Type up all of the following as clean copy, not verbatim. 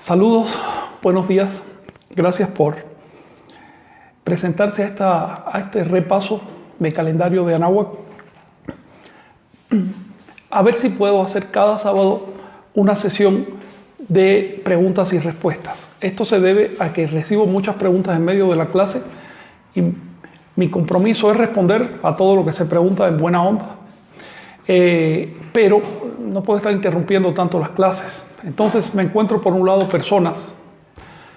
Saludos, buenos días. Gracias por presentarse a este repaso de calendario de Anáhuac. A ver si puedo hacer cada sábado una sesión de preguntas y respuestas. Esto se debe a que recibo muchas preguntas en medio de la clase y mi compromiso es responder a todo lo que se pregunta en buena onda. Pero no puedo estar interrumpiendo tanto las clases. Entonces me encuentro por un lado personas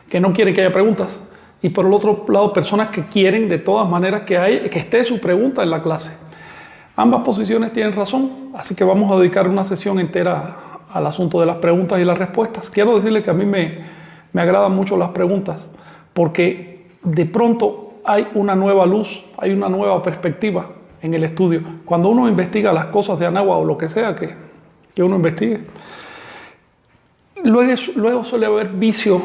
que no quieren que haya preguntas y por el otro lado personas que quieren de todas maneras que esté su pregunta en la clase. Ambas posiciones tienen razón, así que vamos a dedicar una sesión entera al asunto de las preguntas y las respuestas. Quiero decirle que a mí me agradan mucho las preguntas porque de pronto hay una nueva luz, hay una nueva perspectiva en el estudio. Cuando uno investiga las cosas de Anáhuac o lo que sea que uno investigue, luego suele haber vicio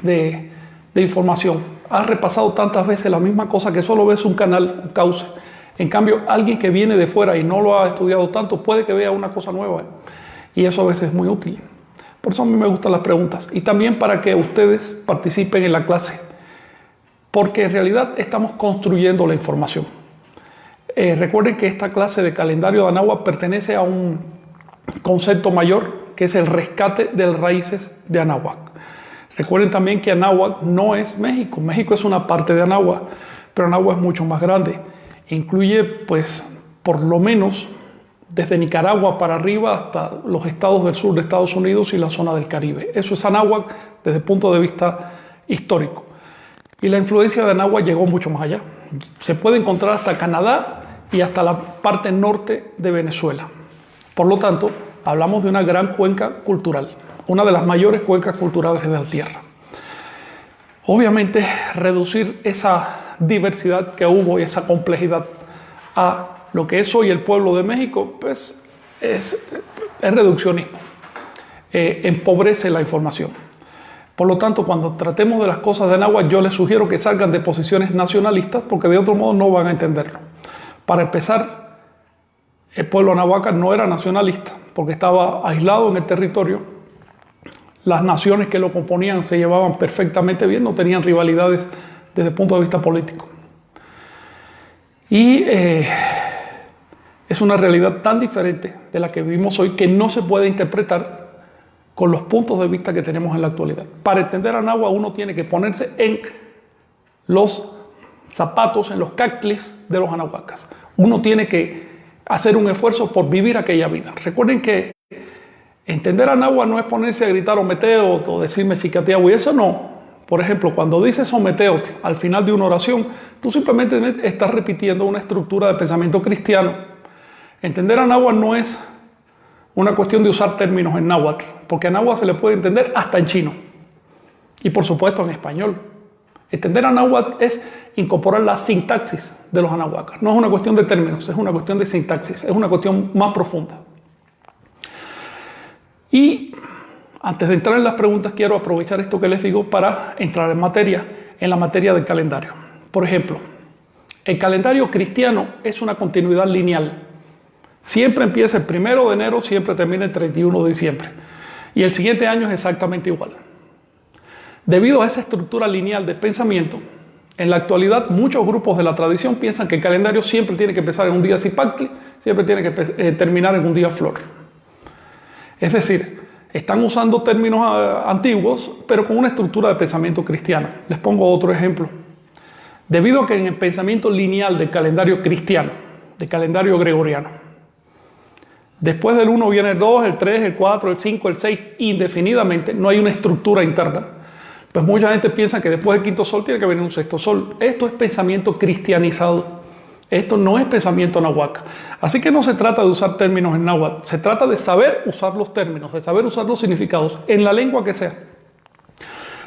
de información. Has repasado tantas veces la misma cosa que solo ves un canal, un cauce. En cambio, alguien que viene de fuera y no lo ha estudiado tanto puede que vea una cosa nueva. Y eso a veces es muy útil. Por eso a mí me gustan las preguntas. Y también para que ustedes participen en la clase. Porque en realidad estamos construyendo la información. Recuerden que esta clase de calendario de Anáhuac pertenece a un concepto mayor, que es el rescate de las raíces de Anáhuac. Recuerden también que Anáhuac no es México. México es una parte de Anáhuac, pero Anáhuac es mucho más grande. Incluye, pues, por lo menos desde Nicaragua para arriba hasta los estados del sur de Estados Unidos y la zona del Caribe. Eso es Anáhuac desde el punto de vista histórico. Y la influencia de Anáhuac llegó mucho más allá. Se puede encontrar hasta Canadá y hasta la parte norte de Venezuela. Por lo tanto, hablamos de una gran cuenca cultural, una de las mayores cuencas culturales de la Tierra. Obviamente, reducir esa diversidad que hubo y esa complejidad a lo que es hoy el pueblo de México, pues es reduccionismo, empobrece la información. Por lo tanto, cuando tratemos de las cosas de Anáhuac, yo les sugiero que salgan de posiciones nacionalistas, porque de otro modo no van a entenderlo. Para empezar, el pueblo anáhuac no era nacionalista, porque estaba aislado en el territorio. Las naciones que lo componían se llevaban perfectamente bien, no tenían rivalidades desde el punto de vista político. Y es una realidad tan diferente de la que vivimos hoy que no se puede interpretar con los puntos de vista que tenemos en la actualidad. Para entender a Anáhuac uno tiene que ponerse en los zapatos, en los cacles de los anahuacas. Uno tiene que hacer un esfuerzo por vivir aquella vida. Recuerden que entender a Anáhuac no es ponerse a gritar Ometeo o decirme Chicateahui, eso no. Por ejemplo, cuando dices Ometeo al final de una oración, tú simplemente estás repitiendo una estructura de pensamiento cristiano. Entender a Anáhuac no es una cuestión de usar términos en náhuatl, porque a Anáhuac se le puede entender hasta en chino y por supuesto en español. Entender a Anáhuac es incorporar la sintaxis de los anahuacas. No es una cuestión de términos, es una cuestión de sintaxis, es una cuestión más profunda. Y antes de entrar en las preguntas, quiero aprovechar esto que les digo para entrar en la materia del calendario. Por ejemplo, el calendario cristiano es una continuidad lineal. Siempre empieza el 1 de enero, siempre termina el 31 de diciembre. Y el siguiente año es exactamente igual. Debido a esa estructura lineal de pensamiento, en la actualidad muchos grupos de la tradición piensan que el calendario siempre tiene que empezar en un día Zipactli, siempre tiene que terminar en un día Flor. Es decir, están usando términos antiguos, pero con una estructura de pensamiento cristiano. Les pongo otro ejemplo. Debido a que en el pensamiento lineal del calendario cristiano, del calendario gregoriano, después del 1 viene el 2, el 3, el 4, el 5, el 6, indefinidamente, no hay una estructura interna. Pues mucha gente piensa que después del quinto sol tiene que venir un sexto sol. Esto es pensamiento cristianizado. Esto no es pensamiento náhuatl. Así que no se trata de usar términos en náhuatl. Se trata de saber usar los términos, de saber usar los significados en la lengua que sea.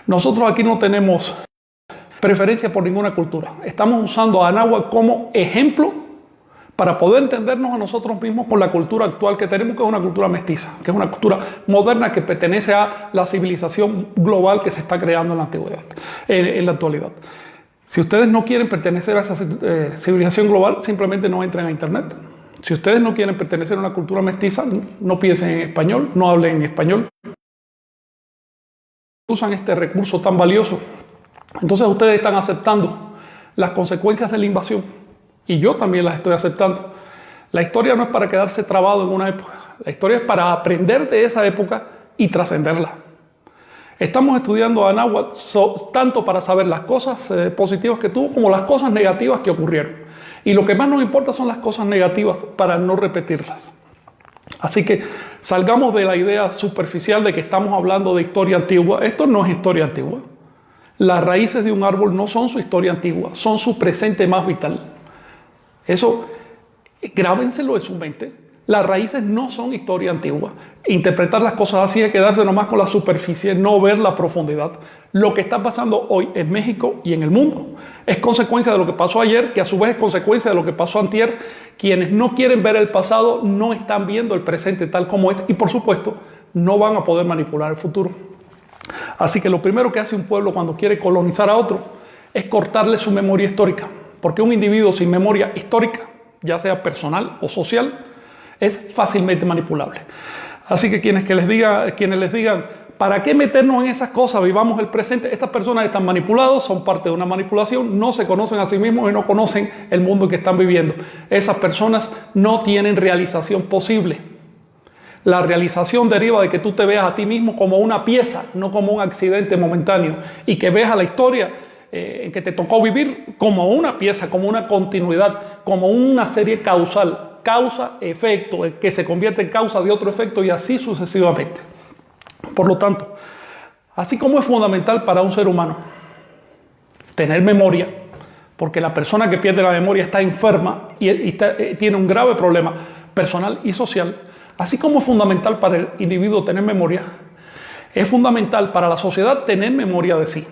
Nosotros aquí no tenemos preferencia por ninguna cultura. Estamos usando a Anáhuac como ejemplo para poder entendernos a nosotros mismos con la cultura actual que tenemos, que es una cultura mestiza, que es una cultura moderna que pertenece a la civilización global que se está creando en la actualidad. Si ustedes no quieren pertenecer a esa civilización global, simplemente no entren a internet. Si ustedes no quieren pertenecer a una cultura mestiza, no piensen en español, no hablen en español. usan este recurso tan valioso. Entonces ustedes están aceptando las consecuencias de la invasión y yo también las estoy aceptando. La historia no es para quedarse trabado en una época, la historia es para aprender de esa época y trascenderla. Estamos estudiando a Anáhuac tanto para saber las cosas positivas que tuvo como las cosas negativas que ocurrieron. Y lo que más nos importa son las cosas negativas para no repetirlas. Así que salgamos de la idea superficial de que estamos hablando de historia antigua. Esto no es historia antigua. Las raíces de un árbol no son su historia antigua, son su presente más vital. Eso, grábenselo en su mente. Las raíces no son historia antigua. Interpretar las cosas así es quedarse nomás con la superficie, no ver la profundidad. Lo que está pasando hoy en México y en el mundo es consecuencia de lo que pasó ayer, que a su vez es consecuencia de lo que pasó antier. Quienes no quieren ver el pasado no están viendo el presente tal como es y, por supuesto, no van a poder manipular el futuro. Así que lo primero que hace un pueblo cuando quiere colonizar a otro es cortarle su memoria histórica, porque un individuo sin memoria histórica, ya sea personal o social, es fácilmente manipulable. Así que quienes les digan, ¿para qué meternos en esas cosas? Vivamos el presente. Estas personas están manipulados, son parte de una manipulación, no se conocen a sí mismos y no conocen el mundo que están viviendo. Esas personas no tienen realización posible. La realización deriva de que tú te veas a ti mismo como una pieza, no como un accidente momentáneo, y que veas a la historia en que te tocó vivir como una pieza, como una continuidad, como una serie causal, causa-efecto, que se convierte en causa de otro efecto y así sucesivamente. Por lo tanto, así como es fundamental para un ser humano tener memoria, porque la persona que pierde la memoria está enferma y tiene un grave problema personal y social, así como es fundamental para el individuo tener memoria, es fundamental para la sociedad tener memoria de sí.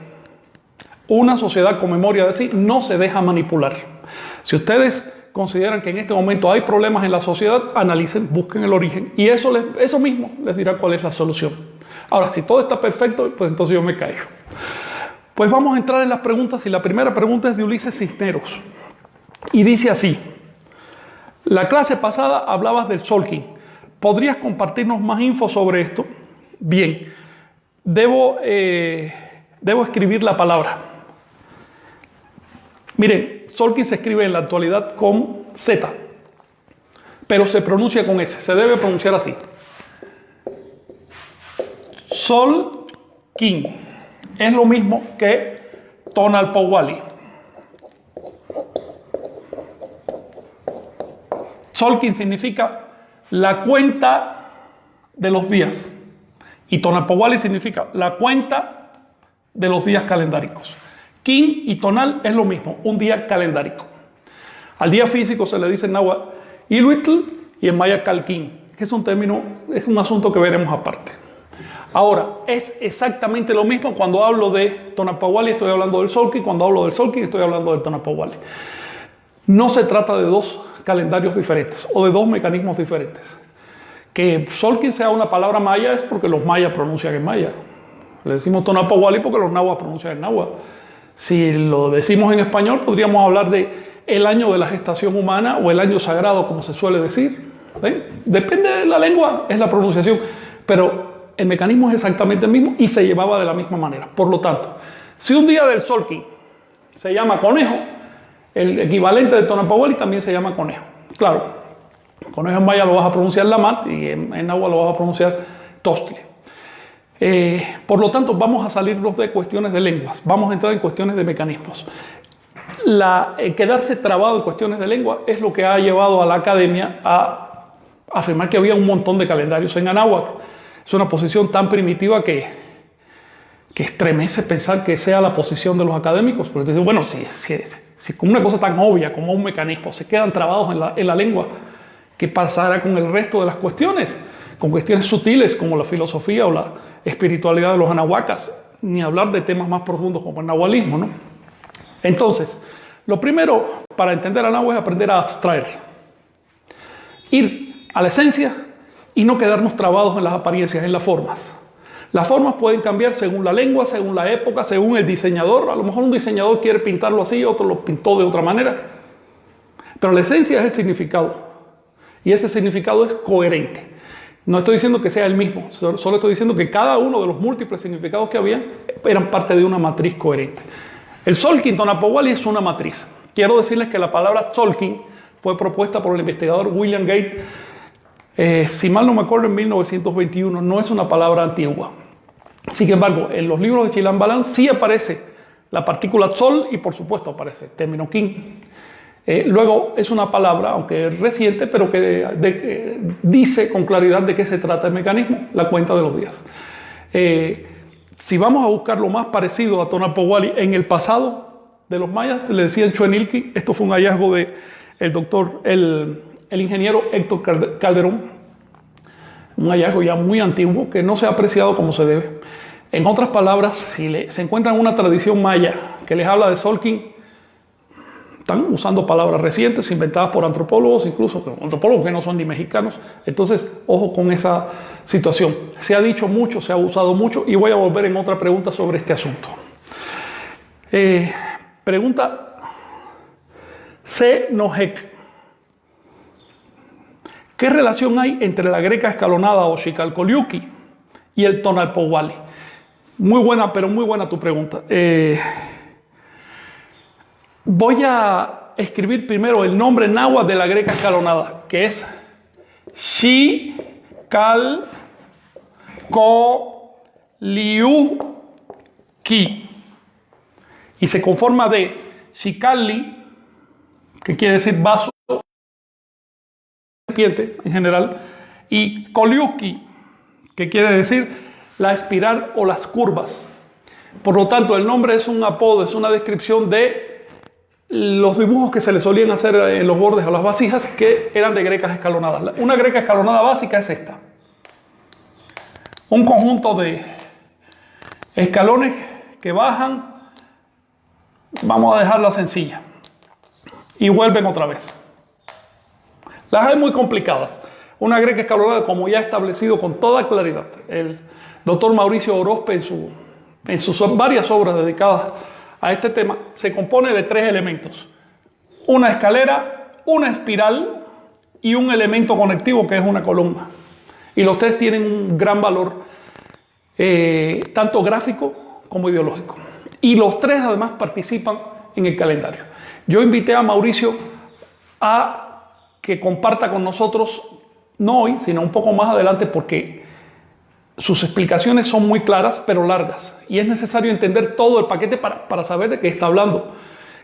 Una sociedad con memoria de sí no se deja manipular. Si ustedes consideran que en este momento hay problemas en la sociedad, analicen, busquen el origen y eso mismo les dirá cuál es la solución. Ahora, si todo está perfecto, pues entonces yo me callo. Pues vamos a entrar en las preguntas y la primera pregunta es de Ulises Cisneros y dice así: la clase pasada hablabas del Tzolk'in. ¿Podrías compartirnos más info sobre esto? Bien, debo escribir la palabra. Miren, Tzolk'in se escribe en la actualidad con Z, pero se pronuncia con S, se debe pronunciar así. Tzolk'in es lo mismo que Tonalpohualli. Tzolk'in significa la cuenta de los días y Tonalpohualli significa la cuenta de los días calendáricos. Kin y tonal es lo mismo, un día calendárico. Al día físico se le dice en náhuatl Iluitl y en maya Calquín, que es un asunto que veremos aparte. Ahora, es exactamente lo mismo cuando hablo de Tonalpohualli, estoy hablando del Tzolk'in, cuando hablo del Tzolk'in, estoy hablando del Tonalpohualli. No se trata de dos calendarios diferentes o de dos mecanismos diferentes. Que Tzolk'in sea una palabra maya es porque los mayas pronuncian en maya. Le decimos Tonalpohualli porque los nahuas pronuncian en náhuatl. Si lo decimos en español, podríamos hablar de el año de la gestación humana o el año sagrado, como se suele decir. ¿Ven? Depende de la lengua, es la pronunciación, pero el mecanismo es exactamente el mismo y se llevaba de la misma manera. Por lo tanto, si un día del Tzolk'in se llama conejo, el equivalente de Tonalpohualli también se llama conejo. Claro, conejo en maya lo vas a pronunciar lamat y en náhuatl lo vas a pronunciar tostle. Por lo tanto, vamos a salirnos de cuestiones de lenguas, vamos a entrar en cuestiones de mecanismos. Quedarse trabado en cuestiones de lengua es lo que ha llevado a la academia a afirmar que había un montón de calendarios en Anáhuac. Es una posición tan primitiva que estremece pensar que sea la posición de los académicos. Porque dicen, bueno, si con una cosa tan obvia como un mecanismo se quedan trabados en la lengua, ¿qué pasará con el resto de las cuestiones? Con cuestiones sutiles como la filosofía o la espiritualidad de los anahuacas, ni hablar de temas más profundos como el nahualismo, ¿no? Entonces, lo primero para entender a náhuatl es aprender a abstraer, ir a la esencia y no quedarnos trabados en las apariencias, en las formas. Las formas pueden cambiar según la lengua, según la época, según el diseñador. A lo mejor un diseñador quiere pintarlo así, otro lo pintó de otra manera. Pero la esencia es el significado. Y ese significado es coherente. No estoy diciendo que sea el mismo, solo estoy diciendo que cada uno de los múltiples significados que había eran parte de una matriz coherente. El Tzolk'in Tonapowali es una matriz. Quiero decirles que la palabra Tzolk'in fue propuesta por el investigador William Gate, si mal no me acuerdo, en 1921. No es una palabra antigua. Sin embargo, en los libros de Chilam Balam sí aparece la partícula Tzol y por supuesto aparece el término Kin. Luego es una palabra, aunque es reciente, pero que dice con claridad de qué se trata el mecanismo, la cuenta de los días. Si vamos a buscar lo más parecido a Tonapowali en el pasado de los mayas, le decían Chuenilqui. Esto fue un hallazgo del doctor, el ingeniero Héctor Calderón, un hallazgo ya muy antiguo que no se ha apreciado como se debe. En otras palabras, si se encuentran una tradición maya que les habla de Tzolk'in, están usando palabras recientes, inventadas por antropólogos, incluso antropólogos que no son ni mexicanos. Entonces, ojo con esa situación. Se ha dicho mucho, se ha usado mucho, y voy a volver en otra pregunta sobre este asunto. Pregunta C. Nojek. ¿Qué relación hay entre la greca escalonada o Xicalcoliuqui y el Tonapowali? Muy buena, pero muy buena tu pregunta. Voy a escribir primero el nombre náhuatl de la greca escalonada, que es Xicalcoliuqui. Y se conforma de Xicali, que quiere decir vaso, serpiente en general, y Coliuqui, que quiere decir la espiral o las curvas. Por lo tanto, el nombre es un apodo, es una descripción de los dibujos que se le solían hacer en los bordes a las vasijas, que eran de grecas escalonadas. Una greca escalonada básica es esta: un conjunto de escalones que bajan, vamos a dejarla sencilla, y vuelven otra vez. Las hay muy complicadas. Una greca escalonada, como ya he establecido con toda claridad el doctor Mauricio Orozpe en sus varias obras dedicadas a este tema, se compone de tres elementos: una escalera, una espiral y un elemento conectivo que es una columna. Y los tres tienen un gran valor, tanto gráfico como ideológico. Y los tres además participan en el calendario. Yo invité a Mauricio a que comparta con nosotros, no hoy, sino un poco más adelante, porque sus explicaciones son muy claras, pero largas. Y es necesario entender todo el paquete para saber de qué está hablando.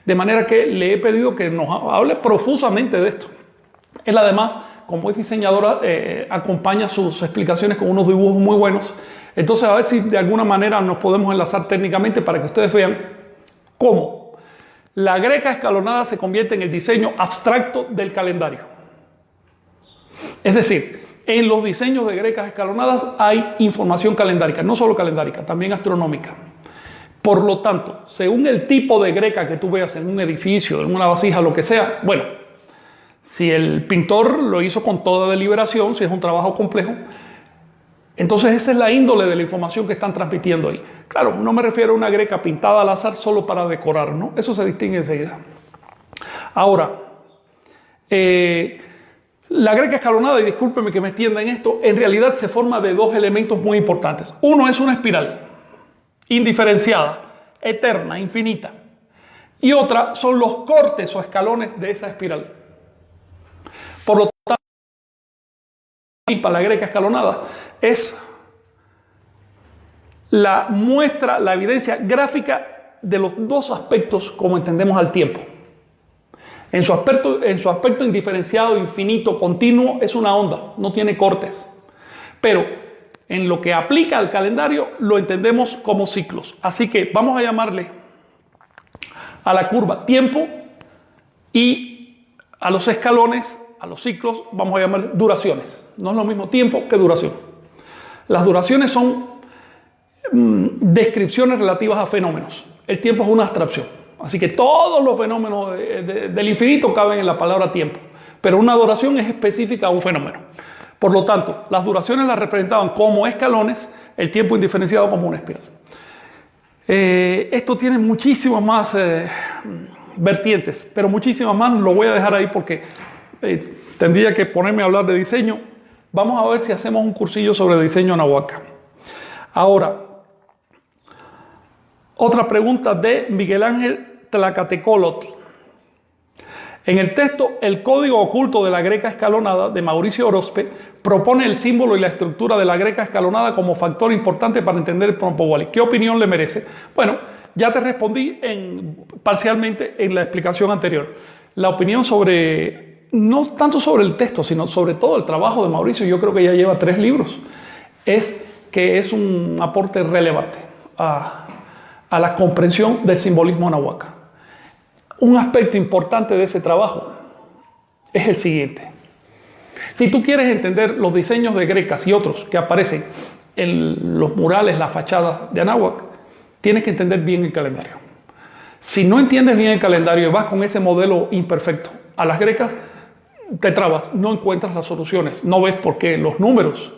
De manera que le he pedido que nos hable profusamente de esto. Él además, como es diseñadora, acompaña sus explicaciones con unos dibujos muy buenos. Entonces, a ver si de alguna manera nos podemos enlazar técnicamente para que ustedes vean cómo la greca escalonada se convierte en el diseño abstracto del calendario. Es decir, en los diseños de grecas escalonadas hay información calendárica, no solo calendárica, también astronómica. Por lo tanto, según el tipo de greca que tú veas en un edificio, en una vasija, lo que sea, bueno, si el pintor lo hizo con toda deliberación, si es un trabajo complejo, entonces esa es la índole de la información que están transmitiendo ahí. Claro, no me refiero a una greca pintada al azar solo para decorar, ¿no? Eso se distingue enseguida. Ahora, la greca escalonada, y discúlpeme que me extienda en esto, en realidad se forma de dos elementos muy importantes. Uno es una espiral indiferenciada, eterna, infinita. Y otra son los cortes o escalones de esa espiral. Por lo tanto, para la greca escalonada es la muestra, la evidencia gráfica de los dos aspectos como entendemos al tiempo. En su aspecto indiferenciado, infinito, continuo, es una onda, no tiene cortes. Pero en lo que aplica al calendario, lo entendemos como ciclos. Así que vamos a llamarle a la curva tiempo y a los escalones, a los ciclos, vamos a llamarle duraciones. No es lo mismo tiempo que duración. Las duraciones son descripciones relativas a fenómenos. El tiempo es una abstracción. Así que todos los fenómenos del infinito caben en la palabra tiempo. Pero una duración es específica a un fenómeno. Por lo tanto, las duraciones las representaban como escalones, el tiempo indiferenciado como una espiral. Esto tiene muchísimas más vertientes, pero muchísimas más lo voy a dejar ahí porque tendría que ponerme a hablar de diseño Vamos a ver si hacemos un cursillo sobre diseño Anahuac. Ahora, otra pregunta de Miguel Ángel Tlacatecolotl. En el texto El código oculto de la greca escalonada de Mauricio Orozpe propone el símbolo y la estructura de la greca escalonada como factor importante para entender el Prompt-Wally. ¿Qué opinión le merece? Bueno, ya te respondí parcialmente en la explicación anterior. La opinión sobre, no tanto sobre el texto, sino sobre todo el trabajo de Mauricio, yo creo que ya lleva 3 libros, es que es un aporte relevante a la comprensión del simbolismo Anahuac. Un aspecto importante de ese trabajo es el siguiente. Si tú quieres entender los diseños de grecas y otros que aparecen en los murales, las fachadas de Anahuac, tienes que entender bien el calendario. Si no entiendes bien el calendario y vas con ese modelo imperfecto a las grecas, te trabas, no encuentras las soluciones, no ves por qué los números.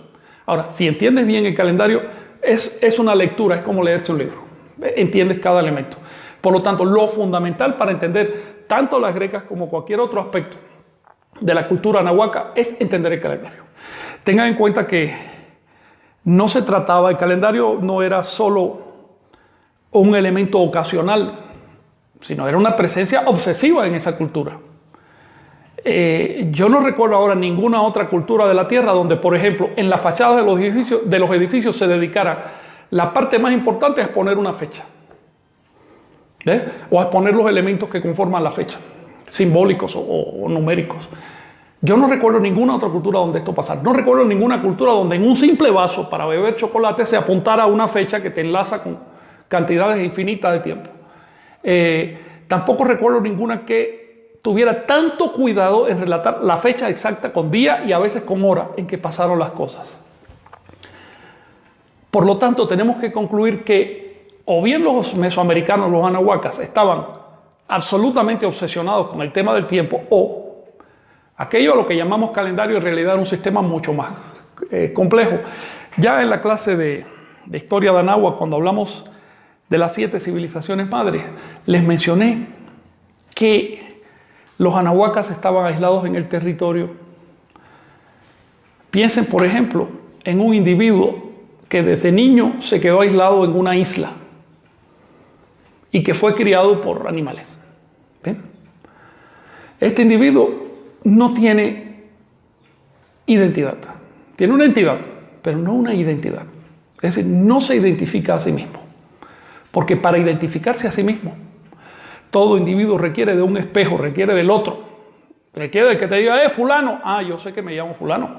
Ahora, si entiendes bien el calendario, es una lectura, es como leerse un libro. Entiendes cada elemento. Por lo tanto, lo fundamental para entender tanto las grecas como cualquier otro aspecto de la cultura anahuaca es entender el calendario. Tengan en cuenta que no se trataba, el calendario no era solo un elemento ocasional, sino era una presencia obsesiva en esa cultura. Yo no recuerdo ahora ninguna otra cultura de la Tierra donde, por ejemplo, en las fachadas de los edificios se dedicara la parte más importante a exponer una fecha. ¿Ves? O a exponer los elementos que conforman la fecha, simbólicos o numéricos. Yo no recuerdo ninguna otra cultura donde esto pasara. No recuerdo ninguna cultura donde en un simple vaso para beber chocolate se apuntara a una fecha que te enlaza con cantidades infinitas de tiempo. Tampoco recuerdo ninguna que tuviera tanto cuidado en relatar la fecha exacta con día y a veces con hora en que pasaron las cosas. Por lo tanto, tenemos que concluir que o bien los mesoamericanos, los anahuacas, estaban absolutamente obsesionados con el tema del tiempo, o aquello a lo que llamamos calendario en realidad era un sistema mucho más complejo. Ya en la clase de historia de Anáhuac, cuando hablamos de las 7 civilizaciones madres, les mencioné que los anahuacas estaban aislados en el territorio. Piensen, por ejemplo, en un individuo que desde niño se quedó aislado en una isla y que fue criado por animales. ¿Ven? Este individuo no tiene identidad. Tiene una entidad, pero no una identidad. Es decir, no se identifica a sí mismo. Porque para identificarse a sí mismo, todo individuo requiere de un espejo, requiere del otro. Requiere de que te diga, fulano. Yo sé que me llamo fulano.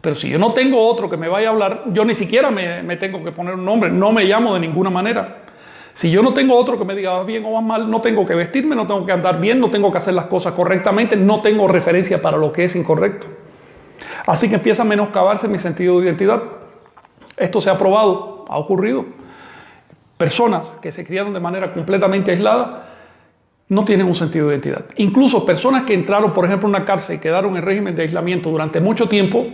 Pero si yo no tengo otro que me vaya a hablar, yo ni siquiera me tengo que poner un nombre. No me llamo de ninguna manera. Si yo no tengo otro que me diga bien o mal, no tengo que vestirme, no tengo que andar bien, no tengo que hacer las cosas correctamente, no tengo referencia para lo que es incorrecto. Así que empieza a menoscabarse mi sentido de identidad. Esto se ha probado, ha ocurrido. Personas que se criaron de manera completamente aislada no tienen un sentido de identidad. Incluso personas que entraron, por ejemplo, en una cárcel y quedaron en régimen de aislamiento durante mucho tiempo,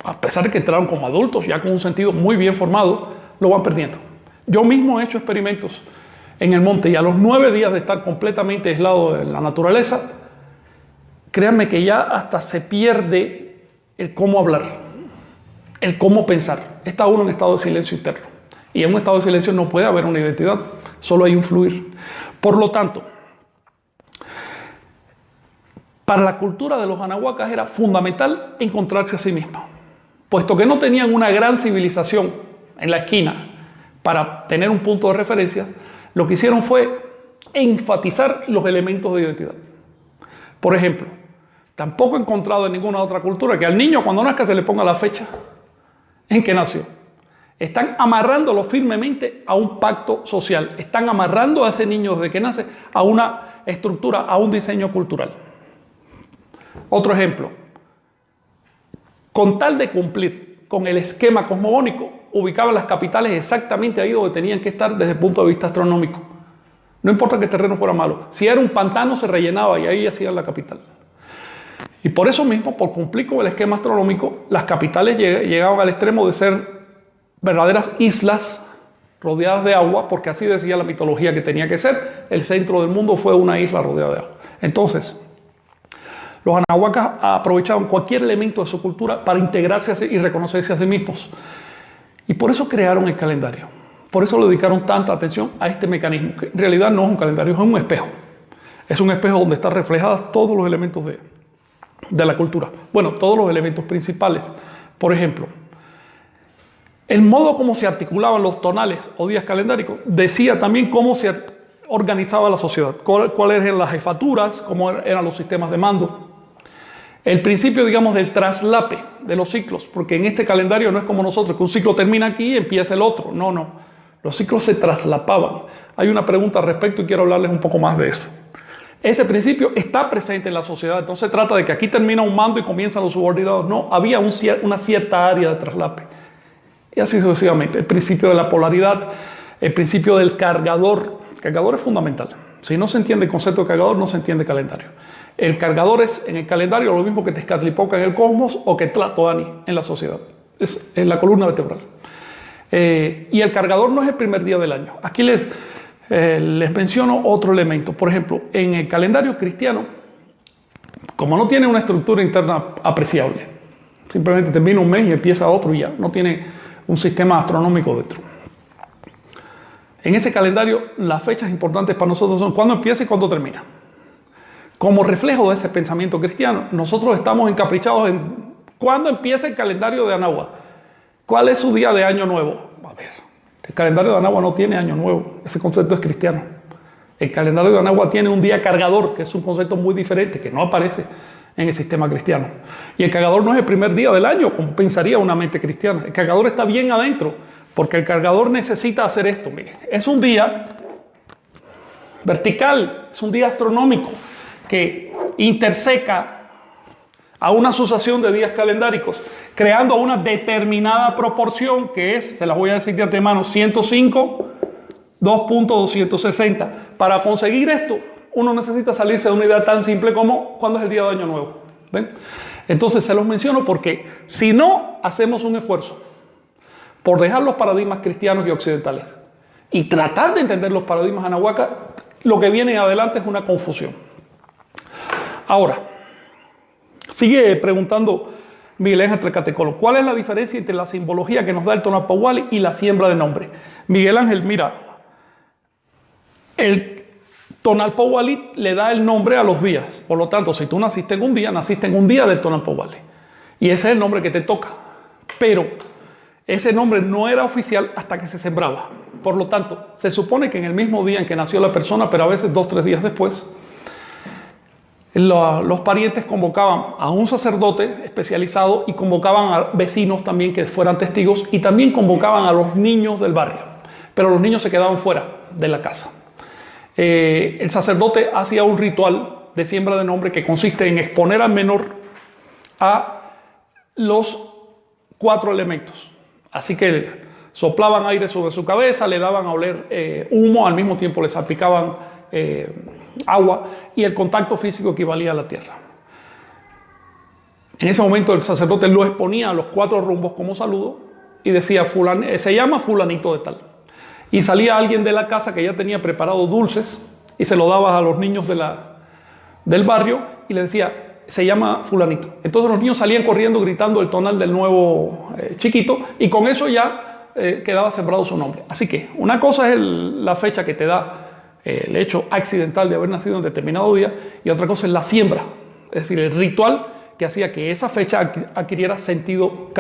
a pesar de que entraron como adultos, ya con un sentido muy bien formado, lo van perdiendo. Yo mismo he hecho experimentos en el monte y a los 9 días de estar completamente aislado de la naturaleza, créanme que ya hasta se pierde el cómo hablar, el cómo pensar. Está uno en estado de silencio interno. Y en un estado de silencio no puede haber una identidad, solo hay un fluir. Por lo tanto, para la cultura de los anahuacas era fundamental encontrarse a sí misma. Puesto que no tenían una gran civilización en la esquina para tener un punto de referencia, lo que hicieron fue enfatizar los elementos de identidad. Por ejemplo, tampoco he encontrado en ninguna otra cultura que al niño cuando nazca se le ponga la fecha en que nació. Están amarrándolo firmemente a un pacto social. Están amarrando a ese niño desde que nace a una estructura, a un diseño cultural. Otro ejemplo. Con tal de cumplir con el esquema cosmogónico, ubicaban las capitales exactamente ahí donde tenían que estar desde el punto de vista astronómico. No importa que el terreno fuera malo. Si era un pantano, se rellenaba y ahí hacían la capital. Y por eso mismo, por cumplir con el esquema astronómico, las capitales llegaban al extremo de ser verdaderas islas rodeadas de agua, porque así decía la mitología que tenía que ser. El centro del mundo fue una isla rodeada de agua. Entonces, Los anahuacas aprovechaban cualquier elemento de su cultura para integrarse y reconocerse a sí mismos. Y por eso crearon el calendario. Por eso le dedicaron tanta atención a este mecanismo, que en realidad no es un calendario, es un espejo. Es un espejo donde están reflejados todos los elementos de la cultura. Bueno, todos los elementos principales. Por ejemplo, el modo como se articulaban los tonales o días calendáricos decía también cómo se organizaba la sociedad, cuáles eran las jefaturas, cómo eran los sistemas de mando. El principio, digamos, del traslape de los ciclos, porque en este calendario no es como nosotros, que un ciclo termina aquí y empieza el otro. No, no. Los ciclos se traslapaban. Hay una pregunta al respecto y quiero hablarles un poco más de eso. Ese principio está presente en la sociedad. No se trata de que aquí termina un mando y comienzan los subordinados. No, había una cierta área de traslape. Y así sucesivamente. El principio de la polaridad, el principio del cargador. El cargador es fundamental. Si no se entiende el concepto de cargador, no se entiende el calendario. El cargador es en el calendario lo mismo que Tezcatlipoca en el cosmos o que Tlatoani en la sociedad. Es en la columna vertebral. Y el cargador no es el primer día del año. Aquí les menciono otro elemento. Por ejemplo, en el calendario cristiano, como no tiene una estructura interna apreciable, simplemente termina un mes y empieza otro y ya, no tiene un sistema astronómico dentro. En ese calendario, las fechas importantes para nosotros son cuándo empieza y cuándo termina. Como reflejo de ese pensamiento cristiano, nosotros estamos encaprichados en cuándo empieza el calendario de Anáhuac. ¿Cuál es su día de año nuevo? A ver, el calendario de Anáhuac no tiene año nuevo. Ese concepto es cristiano. El calendario de Anáhuac tiene un día cargador, que es un concepto muy diferente, que no aparece en el sistema cristiano. Y el cargador no es el primer día del año, como pensaría una mente cristiana. El cargador está bien adentro, porque el cargador necesita hacer esto. Miren, es un día vertical, es un día astronómico que interseca a una sucesión de días calendáricos, creando una determinada proporción que es, se las voy a decir de antemano, 105, 2.260. Para conseguir esto, uno necesita salirse de una idea tan simple como cuándo es el día de Año Nuevo. ¿Ven? Entonces se los menciono porque si no hacemos un esfuerzo por dejar los paradigmas cristianos y occidentales y tratar de entender los paradigmas anahuacas, lo que viene adelante es una confusión. Ahora, sigue preguntando Miguel Ángel Trecatecolo, ¿cuál es la diferencia entre la simbología que nos da el Tonalpohualli y la siembra de nombre? Miguel Ángel, mira, el Tonalpohualli le da el nombre a los días. Por lo tanto, si tú naciste en un día, naciste en un día del Tonalpohualli. Y ese es el nombre que te toca. Pero ese nombre no era oficial hasta que se sembraba. Por lo tanto, se supone que en el mismo día en que nació la persona, pero a veces 2 o 3 días después, los parientes convocaban a un sacerdote especializado y convocaban a vecinos también que fueran testigos y también convocaban a los niños del barrio. Pero los niños se quedaban fuera de la casa. El sacerdote hacía un ritual de siembra de nombre que consiste en exponer al menor a los 4 elementos. Así que soplaban aire sobre su cabeza, le daban a oler humo, al mismo tiempo le salpicaban agua y el contacto físico equivalía a la tierra. En ese momento el sacerdote lo exponía a los 4 rumbos como saludo y decía, se llama fulanito de tal. Y salía alguien de la casa que ya tenía preparado dulces y se lo daba a los niños del barrio y le decía, se llama fulanito. Entonces los niños salían corriendo gritando el tonal del nuevo chiquito y con eso ya quedaba sembrado su nombre. Así que una cosa es la fecha que te da el hecho accidental de haber nacido en determinado día y otra cosa es la siembra, es decir, el ritual que hacía que esa fecha adquiriera sentido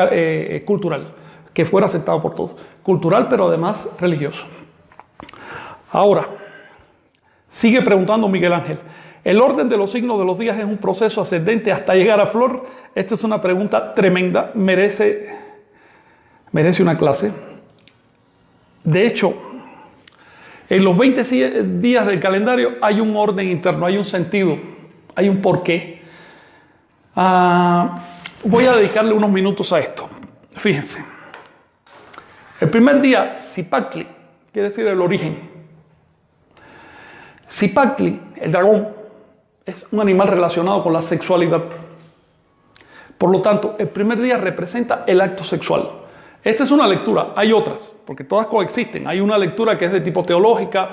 cultural, que fuera aceptado por todos, cultural pero además religioso. Ahora, sigue preguntando Miguel Ángel, ¿el orden de los signos de los días es un proceso ascendente hasta llegar a flor? Esta es una pregunta tremenda, merece una clase. De hecho, en los 20 días del calendario hay un orden interno, hay un sentido, hay un porqué. Voy a dedicarle unos minutos a esto. Fíjense. El primer día, Cipactli, quiere decir el origen. Cipactli, el dragón, es un animal relacionado con la sexualidad. Por lo tanto, el primer día representa el acto sexual. Esta es una lectura, hay otras, porque todas coexisten. Hay una lectura que es de tipo teológica,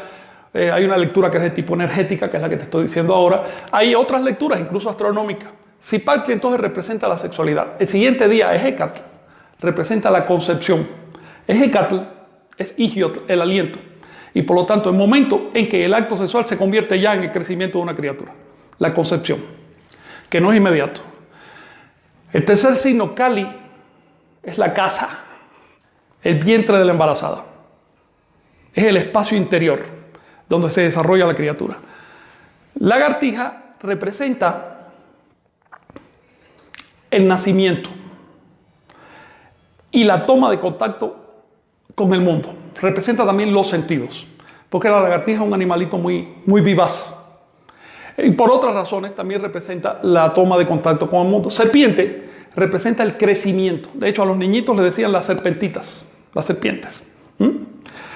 hay una lectura que es de tipo energética, que es la que te estoy diciendo ahora. Hay otras lecturas, incluso astronómicas, Zipactli entonces representa la sexualidad. El siguiente día, Ejecatl, representa la concepción. Ejecatl es Igiot, el aliento. Y por lo tanto, el momento en que el acto sexual se convierte ya en el crecimiento de una criatura. La concepción, que no es inmediato. El tercer signo, Kali, es la casa, el vientre de la embarazada. Es el espacio interior donde se desarrolla la criatura. Lagartija representa el nacimiento y la toma de contacto con el mundo. Representa también los sentidos, porque la lagartija es un animalito muy vivaz. Y por otras razones también representa la toma de contacto con el mundo. Serpiente representa el crecimiento. De hecho, a los niñitos les decían las serpentitas, las serpientes.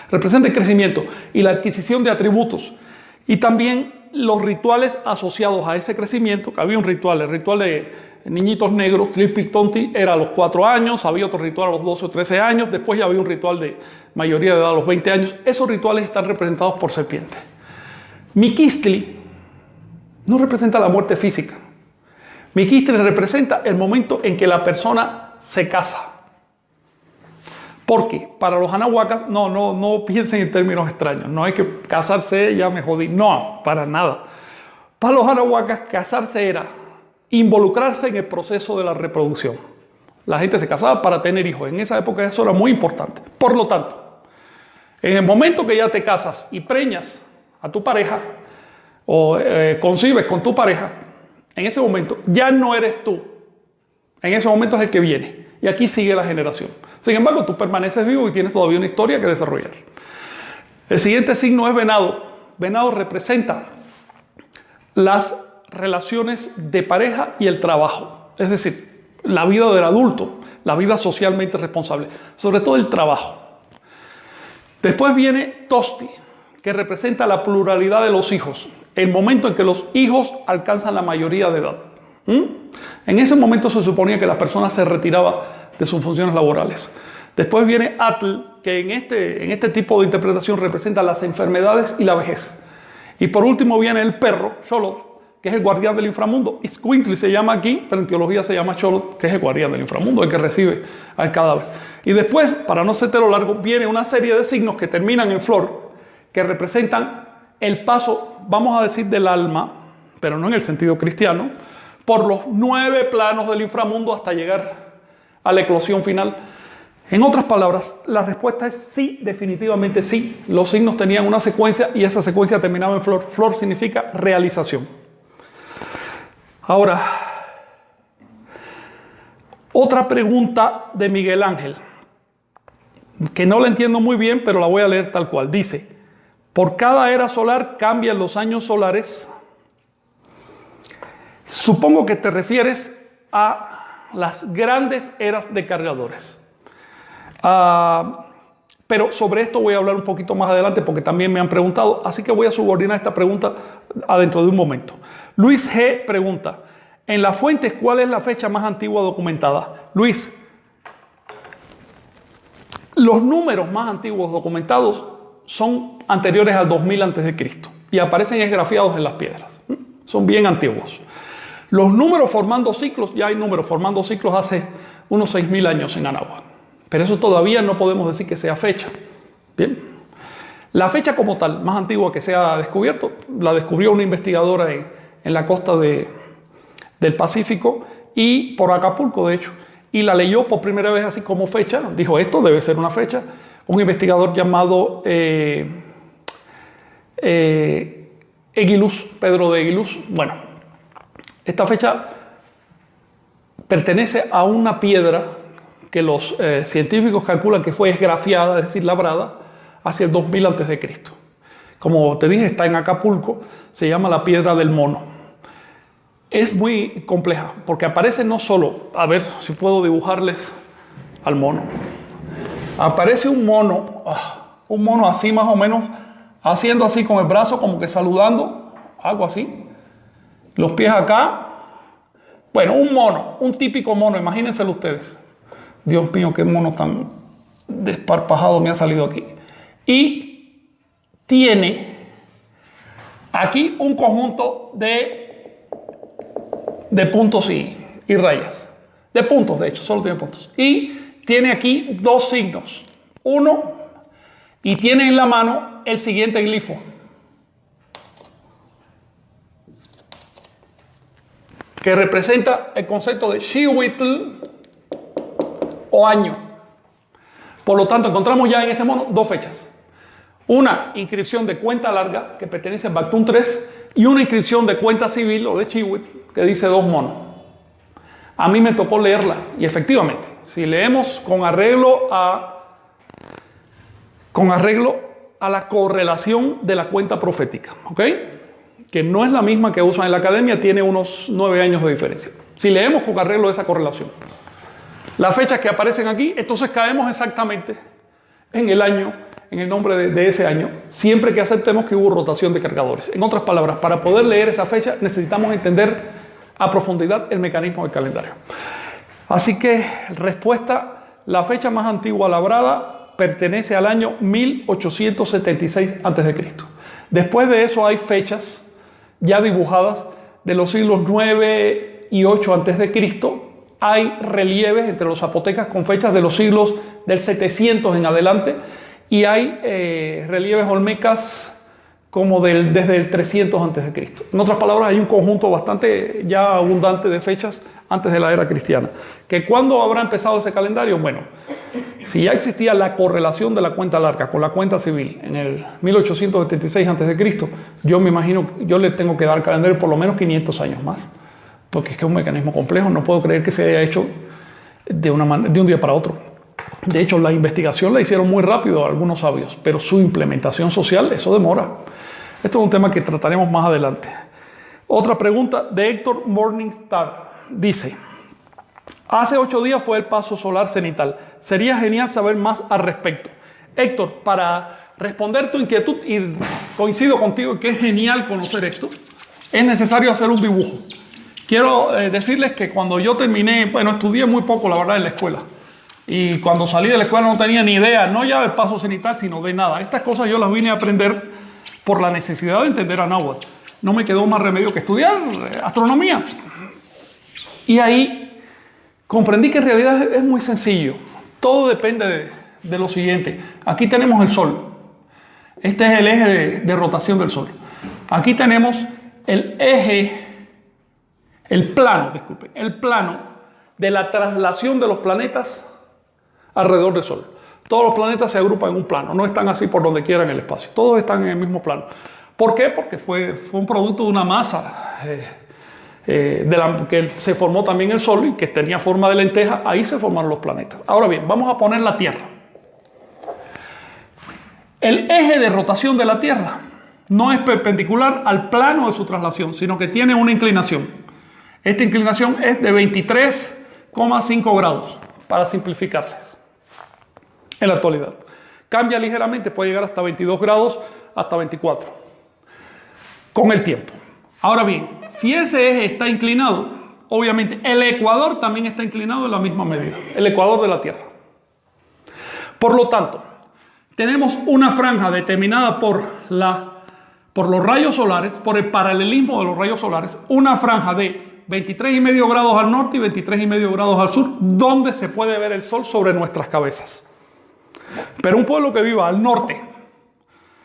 Representa el crecimiento y la adquisición de atributos. Y también los rituales asociados a ese crecimiento, que había un ritual, el ritual de niñitos negros, Tlilpiltonti, era a los 4 años, había otro ritual a los 12 o 13 años, después ya había un ritual de mayoría de edad a los 20 años. Esos rituales están representados por serpientes. Miquistli no representa la muerte física. Miquistli representa el momento en que la persona se casa. Porque para los anahuacas, no piensen en términos extraños. No hay que casarse, ya me jodí. No, para nada. Para los anahuacas, casarse era involucrarse en el proceso de la reproducción. La gente se casaba para tener hijos. En esa época eso era muy importante. Por lo tanto, en el momento que ya te casas y preñas a tu pareja o concibes con tu pareja, en ese momento ya no eres tú. En ese momento es el que viene. Y aquí sigue la generación. Sin embargo, tú permaneces vivo y tienes todavía una historia que desarrollar. El siguiente signo es venado. Venado representa las relaciones de pareja y el trabajo. Es decir, la vida del adulto, la vida socialmente responsable. Sobre todo el trabajo. Después viene Tosti, que representa la pluralidad de los hijos. El momento en que los hijos alcanzan la mayoría de edad. En ese momento se suponía que la persona se retiraba de sus funciones laborales. Después viene Atl, que en este tipo de interpretación representa las enfermedades y la vejez. Y por último viene el perro, Xolotl, que es el guardián del inframundo. Izcuintli se llama aquí, pero en teología se llama Xolotl, que es el guardián del inframundo, el que recibe al cadáver. Y después, para no hacértelo largo, viene una serie de signos que terminan en flor, que representan el paso, vamos a decir, del alma, pero no en el sentido cristiano, por los 9 planos del inframundo hasta llegar a la eclosión final. En otras palabras, la respuesta es sí, definitivamente sí. Los signos tenían una secuencia y esa secuencia terminaba en flor. Flor significa realización. Ahora, otra pregunta de Miguel Ángel, que no la entiendo muy bien, pero la voy a leer tal cual. Dice, por cada era solar cambian los años solares. Supongo que te refieres a las grandes eras de cargadores. Pero sobre esto voy a hablar un poquito más adelante porque también me han preguntado, así que voy a subordinar esta pregunta adentro de un momento. Luis G. pregunta, en las fuentes, ¿cuál es la fecha más antigua documentada? Luis, los números más antiguos documentados son anteriores al 2000 a.C. y aparecen esgrafiados en las piedras. Son bien antiguos. Los números formando ciclos, ya hay números formando ciclos hace unos 6.000 años en Anáhuac. Pero eso todavía no podemos decir que sea fecha. Bien. La fecha como tal, más antigua que se ha descubierto, la descubrió una investigadora en la costa del Pacífico y por Acapulco, de hecho. Y la leyó por primera vez así como fecha. Dijo, esto debe ser una fecha. Un investigador llamado Eguiluz, Pedro de Eguiluz. Bueno, esta fecha pertenece a una piedra que los científicos calculan que fue esgrafiada, es decir, labrada, hacia el 2000 a.C. Como te dije, está en Acapulco, se llama la piedra del mono. Es muy compleja, porque aparece no solo, a ver si puedo dibujarles al mono. Aparece un mono así más o menos, haciendo así con el brazo, como que saludando, algo así. Los pies acá. Bueno, un mono, un típico mono, imagínenselo ustedes. Dios mío, qué mono tan desparpajado me ha salido aquí. Y tiene aquí un conjunto de de puntos y rayas. De puntos, de hecho, solo tiene puntos. Y tiene aquí dos signos. Uno, y tiene en la mano el siguiente glifo. Que representa el concepto de Xihuitl o año. Por lo tanto, encontramos ya en ese mono dos fechas. Una inscripción de cuenta larga que pertenece al Bactún 3 y una inscripción de cuenta civil o de Xihuitl que dice 2 monos. A mí me tocó leerla y efectivamente, si leemos con arreglo a la correlación de la cuenta profética, ¿ok? Que no es la misma que usan en la academia, tiene unos 9 años de diferencia. Si leemos con arreglo de esa correlación, las fechas que aparecen aquí, entonces caemos exactamente en el año, en el nombre de ese año, siempre que aceptemos que hubo rotación de cargadores. En otras palabras, para poder leer esa fecha necesitamos entender a profundidad el mecanismo del calendario. Así que, respuesta, la fecha más antigua labrada pertenece al año 1876 a.C. Después de eso hay fechas ya dibujadas de los siglos 9 y 8 a.C., hay relieves entre los zapotecas con fechas de los siglos del 700 en adelante y hay relieves olmecas como desde el 300 a.C. En otras palabras, hay un conjunto bastante ya abundante de fechas antes de la era cristiana. ¿Que cuándo habrá empezado ese calendario? Bueno, si ya existía la correlación de la cuenta larga con la cuenta civil en el 1876 a.C., yo me imagino, yo le tengo que dar al calendario por lo menos 500 años más. Porque es que es un mecanismo complejo, no puedo creer que se haya hecho de un día para otro. De hecho, la investigación la hicieron muy rápido algunos sabios, pero su implementación social, eso demora. Esto es un tema que trataremos más adelante. Otra pregunta de Héctor Morningstar. Dice, hace 8 días fue el paso solar cenital. Sería genial saber más al respecto. Héctor, para responder tu inquietud, y coincido contigo en que es genial conocer esto, es necesario hacer un dibujo. Quiero decirles que cuando yo terminé, bueno, estudié muy poco, la verdad, en la escuela. Y cuando salí de la escuela no tenía ni idea, no ya del paso cenital, sino de nada. Estas cosas yo las vine a aprender por la necesidad de entender a náhuatl. No me quedó más remedio que estudiar astronomía. Y ahí comprendí que en realidad es muy sencillo. Todo depende de lo siguiente. Aquí tenemos el Sol. Este es el eje de rotación del Sol. Aquí tenemos el plano de la traslación de los planetas alrededor del Sol. Todos los planetas se agrupan en un plano, no están así por donde quiera en el espacio, todos están en el mismo plano. ¿Por qué? Porque fue un producto de una masa que se formó también el Sol y que tenía forma de lenteja, ahí se formaron los planetas. Ahora bien, vamos a poner la Tierra. El eje de rotación de la Tierra no es perpendicular al plano de su traslación, sino que tiene una inclinación. Esta inclinación es de 23,5 grados, para simplificarles, en la actualidad. Cambia ligeramente, puede llegar hasta 22 grados, hasta 24, con el tiempo. Ahora bien, si ese eje está inclinado, obviamente el ecuador también está inclinado en la misma medida, el ecuador de la Tierra. Por lo tanto, tenemos una franja determinada por los rayos solares, por el paralelismo de los rayos solares, una franja de 23,5 grados al norte y 23,5 grados al sur, donde se puede ver el Sol sobre nuestras cabezas. Pero un pueblo que viva al norte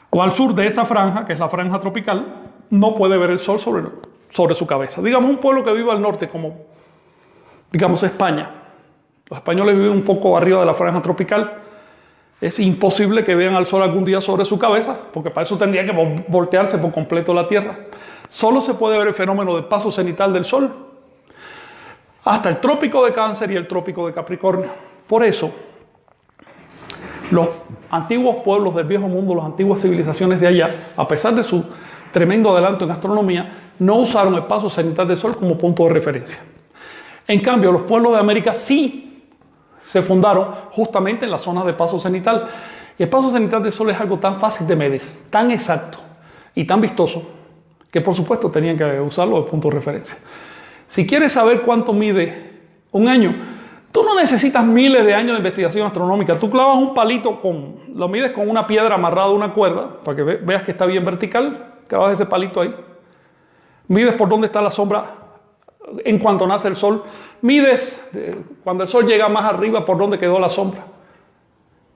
o al sur de esa franja, que es la franja tropical, no puede ver el Sol sobre su cabeza. Digamos un pueblo que viva al norte, como digamos España. Los españoles viven un poco arriba de la franja tropical. Es imposible que vean al Sol algún día sobre su cabeza, porque para eso tendría que voltearse por completo la Tierra. Solo se puede ver el fenómeno del paso cenital del Sol hasta el trópico de Cáncer y el trópico de Capricornio. Por eso, los antiguos pueblos del viejo mundo, las antiguas civilizaciones de allá, a pesar de su tremendo adelanto en astronomía, no usaron el paso cenital del Sol como punto de referencia. En cambio, los pueblos de América sí se fundaron justamente en las zonas de paso cenital. Y el paso cenital del Sol es algo tan fácil de medir, tan exacto y tan vistoso, que por supuesto tenían que usarlo de punto de referencia. Si quieres saber cuánto mide un año, tú no necesitas miles de años de investigación astronómica. Tú clavas un palito, lo mides con una piedra amarrada a una cuerda, para que veas que está bien vertical, clavas ese palito ahí, mides por dónde está la sombra en cuanto nace el sol. Mides cuando el sol llega más arriba por donde quedó la sombra.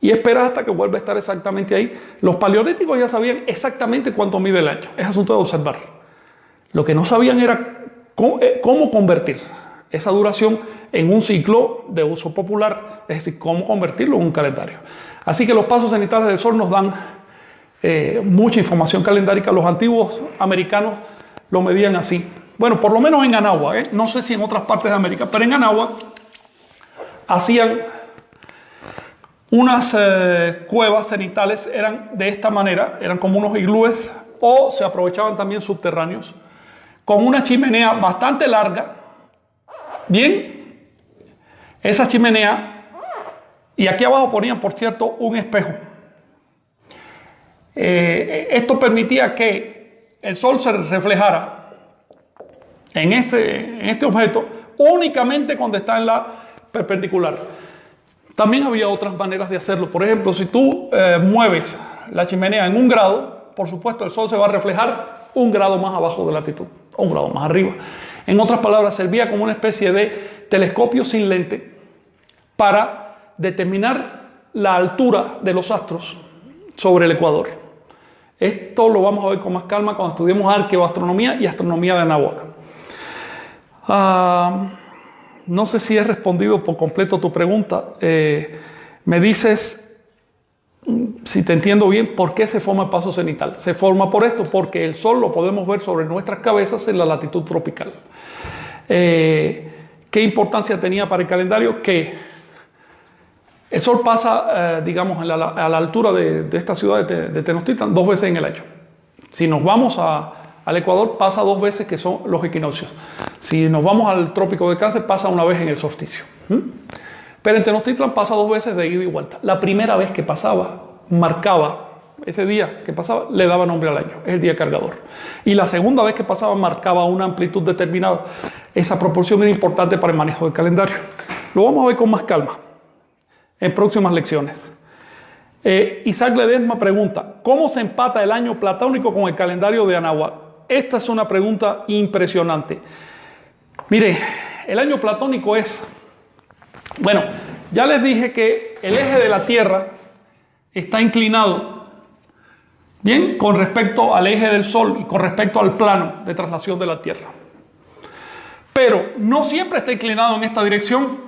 Y esperas hasta que vuelva a estar exactamente ahí. Los paleolíticos ya sabían exactamente cuánto mide el año. Es asunto de observar. Lo que no sabían era cómo convertir esa duración en un ciclo de uso popular. Es decir, cómo convertirlo en un calendario. Así que los pasos cenitales del sol nos dan mucha información calendárica. Los antiguos americanos lo medían así. Bueno, por lo menos en Anáhuac, no sé si en otras partes de América, pero en Anáhuac hacían unas cuevas cenitales, eran de esta manera, eran como unos iglúes, o se aprovechaban también subterráneos, con una chimenea bastante larga. Bien, esa chimenea, y aquí abajo ponían, por cierto, un espejo. Esto permitía que el sol se reflejara en este objeto únicamente cuando está en la perpendicular. También había otras maneras de hacerlo. Por ejemplo, si tú mueves la chimenea en 1 grado, por supuesto el sol se va a reflejar 1 grado más abajo de latitud, o 1 grado más arriba. En otras palabras, servía como una especie de telescopio sin lente para determinar la altura de los astros sobre el ecuador. Esto lo vamos a ver con más calma cuando estudiemos arqueoastronomía y astronomía de Anáhuac. No sé si he respondido por completo tu pregunta. Me dices, si te entiendo bien, ¿por qué se forma el paso cenital? Se forma por esto, porque el sol lo podemos ver sobre nuestras cabezas en la latitud tropical. ¿Qué importancia tenía para el calendario? Que el sol pasa, digamos, a la altura de esta ciudad de Tenochtitlan 2 veces en el año. Si nos vamos al Ecuador, pasa 2 veces, que son los equinoccios. Si nos vamos al trópico de Cáncer, pasa 1 vez en el solsticio. Pero en Tenochtitlan pasa 2 veces de ida y vuelta. La primera vez que pasaba, marcaba, ese día que pasaba, le daba nombre al año. Es el día cargador. Y la segunda vez que pasaba, marcaba una amplitud determinada. Esa proporción era importante para el manejo del calendario. Lo vamos a ver con más calma en próximas lecciones. Isaac Ledesma pregunta, ¿cómo se empata el año platónico con el calendario de Anáhuac? Esta es una pregunta impresionante. Mire, el año platónico es... Bueno, ya les dije que el eje de la Tierra está inclinado, bien, con respecto al eje del Sol y con respecto al plano de traslación de la Tierra. Pero no siempre está inclinado en esta dirección,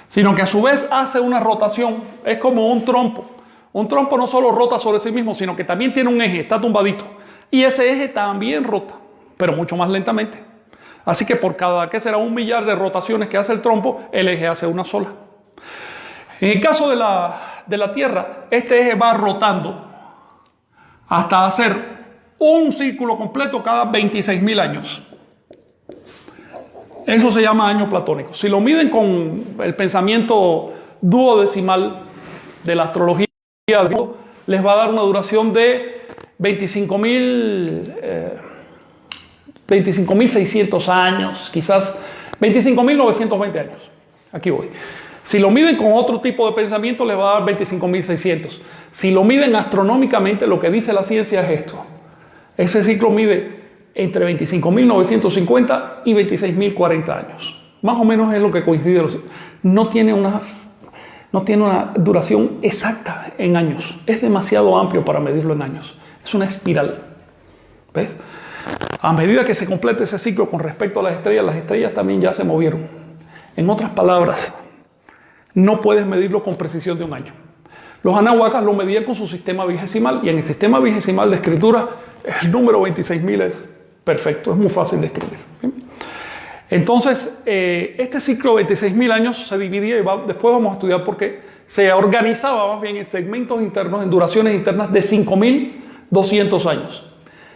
sino que a su vez hace una rotación. Es como un trompo. Un trompo no solo rota sobre sí mismo, sino que también tiene un eje, está tumbadito. Y ese eje también rota, pero mucho más lentamente. Así que por cada, ¿qué será? 1 millar de rotaciones que hace el trompo, el eje hace una sola. En el caso de la Tierra, este eje va rotando hasta hacer un círculo completo cada 26.000 años. Eso se llama año platónico. Si lo miden con el pensamiento duodecimal de la astrología, les va a dar una duración de 25.600 años, quizás 25.920 años. Aquí voy. Si lo miden con otro tipo de pensamiento, les va a dar 25.600. Si lo miden astronómicamente, lo que dice la ciencia es esto. Ese ciclo mide entre 25.950 y 26.040 años. Más o menos es lo que coincide. No tiene una duración exacta en años. Es demasiado amplio para medirlo en años. Es una espiral. ¿Ves? A medida que se complete ese ciclo con respecto a las estrellas también ya se movieron. En otras palabras, no puedes medirlo con precisión de un año. Los anáhuacas lo medían con su sistema vigesimal, y en el sistema vigesimal de escritura el número 26.000 es perfecto, es muy fácil de escribir. ¿Bien? Entonces, este ciclo de 26.000 años se dividía, y después vamos a estudiar por qué, se organizaba más bien en segmentos internos, en duraciones internas de 5.200 años.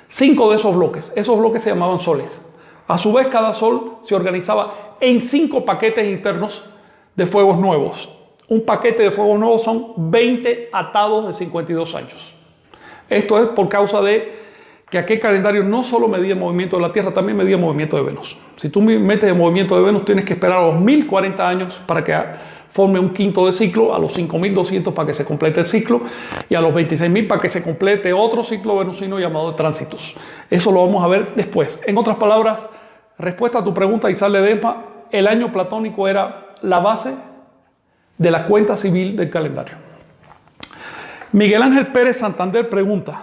5 de esos bloques se llamaban soles. A su vez, cada sol se organizaba en 5 paquetes internos de fuegos nuevos. Un paquete de fuegos nuevos son 20 atados de 52 años. Esto es por causa de que aquel calendario no solo medía el movimiento de la Tierra, también medía el movimiento de Venus. Si tú metes el movimiento de Venus, tienes que esperar a los 1.040 años para que forme un quinto de ciclo, a los 5.200 para que se complete el ciclo, y a los 26.000 para que se complete otro ciclo venusino llamado tránsitos. Eso lo vamos a ver después. En otras palabras, respuesta a tu pregunta, Isaac Ledesma, el año platónico era la base de la cuenta civil del calendario. Miguel Ángel Pérez Santander pregunta,